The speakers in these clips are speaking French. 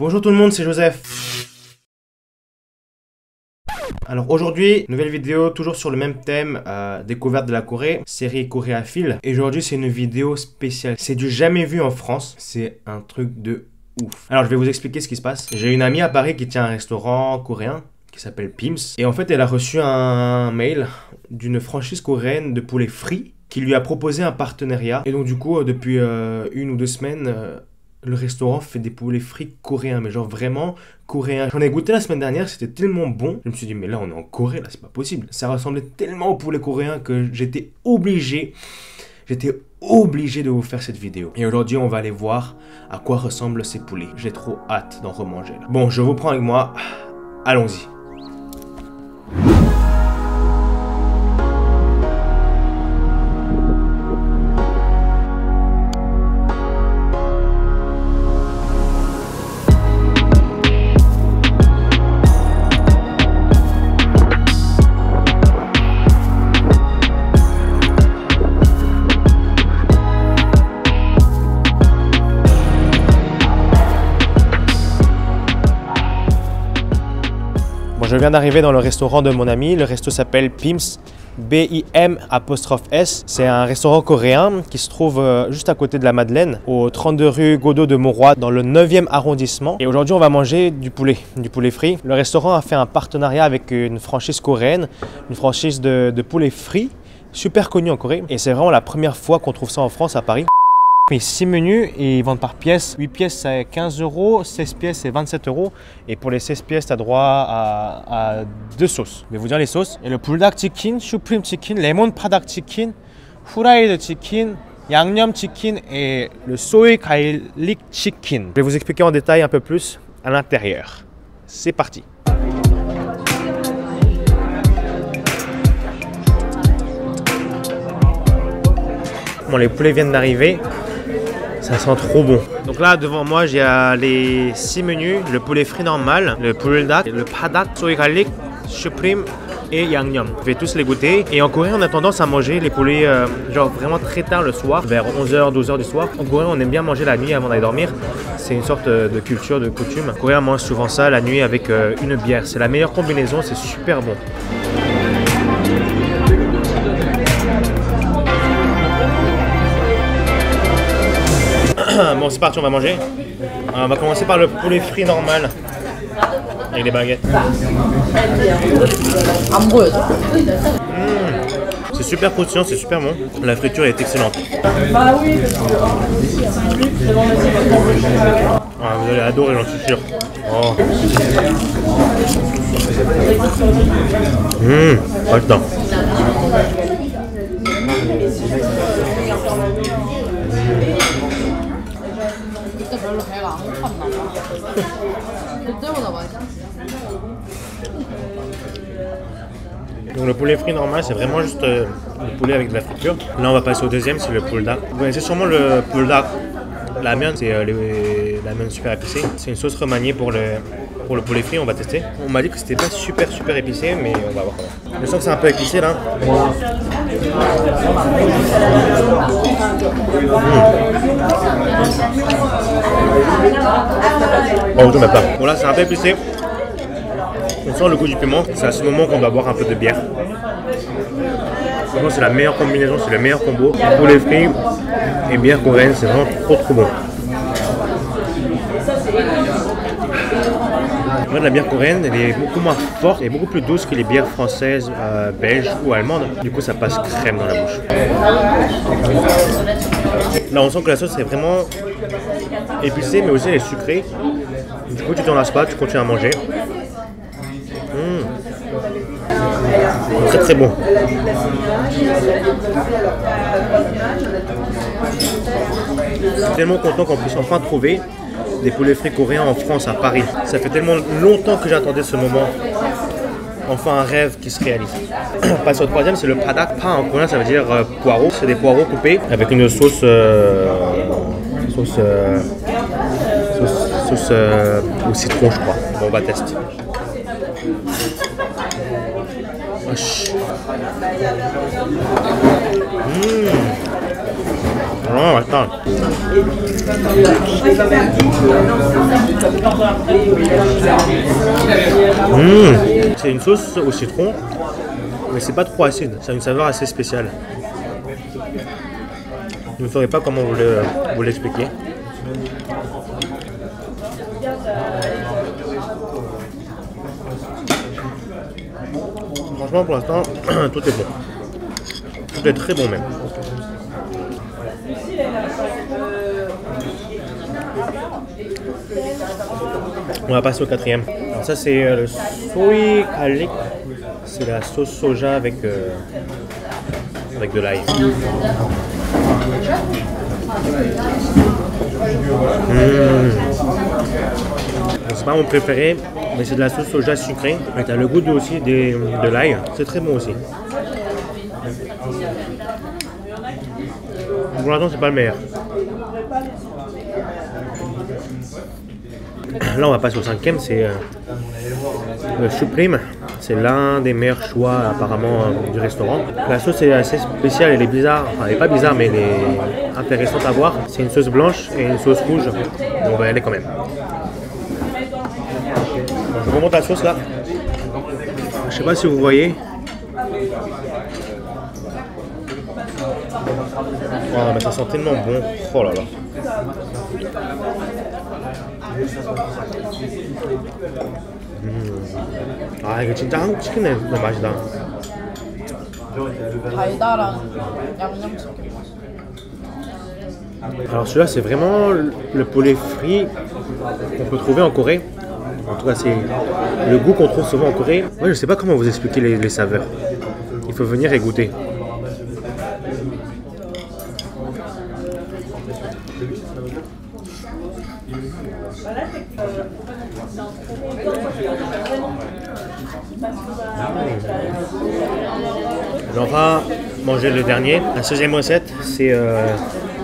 Bonjour tout le monde, c'est Joseph. Alors aujourd'hui, nouvelle vidéo, toujours sur le même thème, découverte de la Corée, série coréaphile. Et aujourd'hui, c'est une vidéo spéciale. C'est du jamais vu en France. C'est un truc de ouf. Alors je vais vous expliquer ce qui se passe. J'ai une amie à Paris qui tient un restaurant coréen qui s'appelle Pim's. Et en fait, elle a reçu un mail d'une franchise coréenne de poulet frit qui lui a proposé un partenariat. Et donc du coup, depuis 1 ou 2 semaines, le restaurant fait des poulets frits coréens, mais genre vraiment coréens. J'en ai goûté la semaine dernière, c'était tellement bon. Je me suis dit, mais là on est en Corée, là c'est pas possible. Ça ressemblait tellement au poulet coréen que j'étais obligé de vous faire cette vidéo. Et aujourd'hui, on va aller voir à quoi ressemblent ces poulets. J'ai trop hâte d'en remanger là. Bon, je vous prends avec moi. Allons-y. Je viens d'arriver dans le restaurant de mon ami. Le resto s'appelle Pim's, B-I-M''S. C'est un restaurant coréen qui se trouve juste à côté de la Madeleine, au 32 rue Godot de Mauroy, dans le 9e arrondissement. Et aujourd'hui, on va manger du poulet frit. Le restaurant a fait un partenariat avec une franchise coréenne, une franchise de poulet frit, super connue en Corée. Et c'est vraiment la première fois qu'on trouve ça en France, à Paris. Il y a 6 menus et ils vendent par pièce. 8 pièces c'est 15 €, 16 pièces c'est 27 €. Et pour les 16 pièces, tu as droit à 2 sauces. Je vais vous dire les sauces. Et le buldak chicken, supreme chicken, lemon padak chicken, fried chicken, 양념 chicken et le soy garlic chicken. Je vais vous expliquer en détail un peu plus à l'intérieur. C'est parti. Bon, les poulets viennent d'arriver. Ça sent trop bon. Donc là, devant moi, j'ai les 6 menus. Le poulet frit normal, le buldak, le padak, soy garlic, supreme et 양념. Je vais tous les goûter. Et en Corée, on a tendance à manger les poulets genre vraiment très tard le soir, vers 11h, 12h du soir. En Corée, on aime bien manger la nuit avant d'aller dormir. C'est une sorte de culture, de coutume. Les Coréens mangent souvent ça la nuit avec une bière. C'est la meilleure combinaison, c'est super bon. Bon, c'est parti, on va manger. On va commencer par le poulet frit normal avec les baguettes. C'est super croustillant, c'est super bon. La friture est excellente. Vous allez adorer, j'en suis sûr. Oh. Pas le temps. Donc le poulet frit normal, c'est vraiment juste le poulet avec de la friture. Là on va passer au deuxième, c'est le buldak. Vous connaissez sûrement le buldak. La mienne, c'est la mienne super épicée. C'est une sauce remaniée pour le poulet frit, on va tester. On m'a dit que c'était pas super épicé, mais on va voir comment. Je sens que c'est un peu épicé là. Oh, je mets pas. Bon là c'est un peu épicé. On sent le goût du piment. C'est à ce moment qu'on doit boire un peu de bière. Franchement c'est la meilleure combinaison, c'est le meilleur combo. Poulet frit et bière coréenne, c'est vraiment trop bon. En fait, la bière coréenne, elle est beaucoup moins forte et beaucoup plus douce que les bières françaises, belges ou allemandes. Du coup, ça passe crème dans la bouche. Là, on sent que la sauce est vraiment épicée, mais aussi elle est sucrée. Du coup, tu t'en lasses pas, tu continues à manger. Très bon. Je suis tellement content qu'on puisse enfin trouver des poulets frits coréens en France, à Paris. Ça fait tellement longtemps que j'attendais ce moment. Enfin un rêve qui se réalise. On passe au troisième, c'est le padak. Pa en coréen ça veut dire poireaux. C'est des poireaux coupés avec une sauce au citron je crois. Bon, on va tester. Non, attends. C'est une sauce au citron, mais c'est pas trop acide. Ça a une saveur assez spéciale. Je ne saurais pas comment vous l'expliquer. Franchement, pour l'instant, tout est bon. Tout est très bon même. On va passer au quatrième. Alors ça c'est le soy garlic. C'est la sauce soja avec de l'ail. C'est pas mon préféré, mais c'est de la sauce soja sucrée. Et t'as le goût aussi de l'ail. C'est très bon aussi. Pour l'instant, c'est pas le meilleur. Là, on va passer au cinquième, c'est le Supreme. C'est l'un des meilleurs choix apparemment du restaurant. La sauce est assez spéciale, elle est bizarre. Enfin, elle n'est pas bizarre, mais elle est intéressante à voir. C'est une sauce blanche et une sauce rouge. On va y aller quand même. Je remonte la sauce là. Je sais pas si vous voyez. Oh, mais ça sent tellement bon. Oh là là. 아 이거 진짜 한국 치킨의 맛이다. 달달한 양념치킨 맛. Alors celui-là c'est vraiment le poulet frit qu'on peut trouver en Corée. En tout cas c'est le goût qu'on trouve souvent en Corée. Moi je sais pas comment vous expliquer les saveurs. Il faut venir et goûter. On va manger le dernier. La deuxième recette, c'est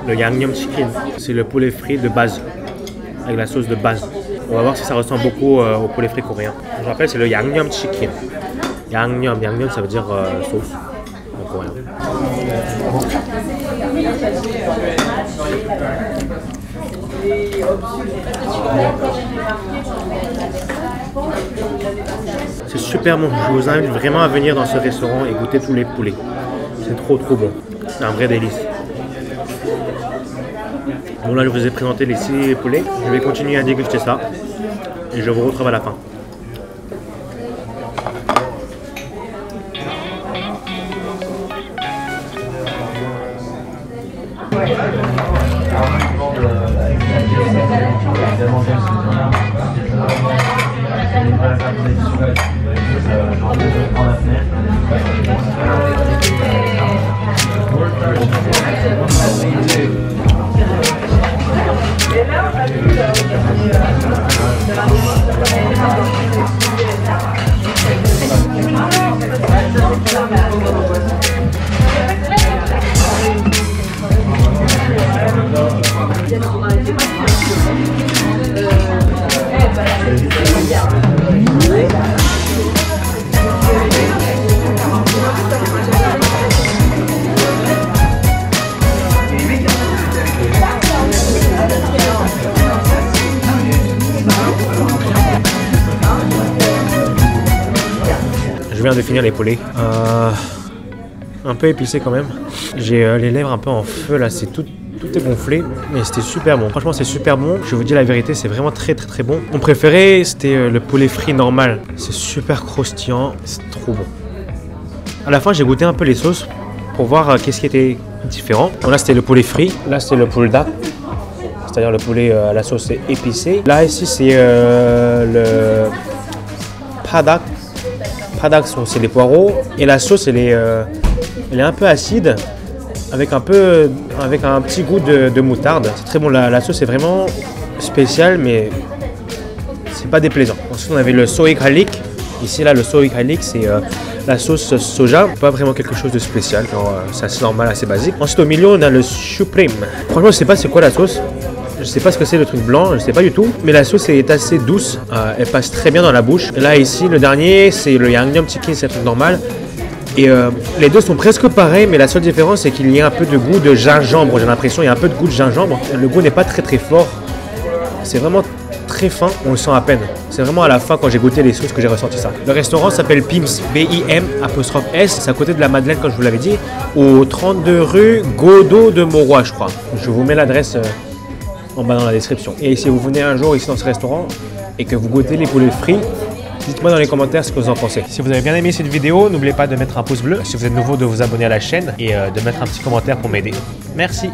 le Yangnyeom Chicken. C'est le poulet frit de base, avec la sauce de base. On va voir si ça ressemble beaucoup au poulet frit coréen. Je rappelle, c'est le Yangnyeom Chicken. Yangnyeom, Yangnyeom ça veut dire sauce en coréen. C'est super bon, je vous invite vraiment à venir dans ce restaurant et goûter tous les poulets. C'est trop bon, c'est un vrai délice. Bon là je vous ai présenté les 6 poulets, je vais continuer à déguster ça et je vous retrouve à la fin. Je viens de finir les poulets. Un peu épicé quand même. J'ai les lèvres un peu en feu là, c'est tout est gonflé, mais c'était super bon. Franchement, c'est super bon. Je vous dis la vérité, c'est vraiment très bon. Mon préféré, c'était le poulet frit normal. C'est super croustillant, c'est trop bon. À la fin, j'ai goûté un peu les sauces pour voir qu'est-ce qui était différent. Donc là, c'était le poulet frit. Là, c'était le poulet dak, c'est-à-dire le poulet à la sauce épicée. Là, ici, c'est le padak. Padak, c'est des poireaux. Et la sauce, elle est un peu acide, avec un petit goût de moutarde. C'est très bon, la sauce est vraiment spéciale, mais c'est pas déplaisant. Ensuite, on avait le soy garlic. Ici, là, le soy garlic, c'est la sauce soja. Pas vraiment quelque chose de spécial, c'est assez normal, assez basique. Ensuite, au milieu, on a le Supreme. Franchement, je sais pas c'est quoi la sauce. Je sais pas ce que c'est le truc blanc, je sais pas du tout. Mais la sauce est assez douce, elle passe très bien dans la bouche. Et là, ici, le dernier, c'est le Yangnyeom Chicken, c'est un truc normal. Et les deux sont presque pareils, mais la seule différence c'est qu'il y a un peu de goût de gingembre. J'ai l'impression il y a un peu de goût de gingembre. Le goût n'est pas très fort. C'est vraiment très fin, on le sent à peine. C'est vraiment à la fin quand j'ai goûté les sauces que j'ai ressenti ça. Le restaurant s'appelle Pim's, B-I-M'-S, c'est à côté de la Madeleine comme je vous l'avais dit, au 32 rue Godot de Mauroy je crois. Je vous mets l'adresse en bas dans la description. Et si vous venez un jour ici dans ce restaurant et que vous goûtez les poulets frits, dites-moi dans les commentaires ce que vous en pensez. Si vous avez bien aimé cette vidéo, n'oubliez pas de mettre un pouce bleu. Si vous êtes nouveau, de vous abonner à la chaîne et de mettre un petit commentaire pour m'aider. Merci.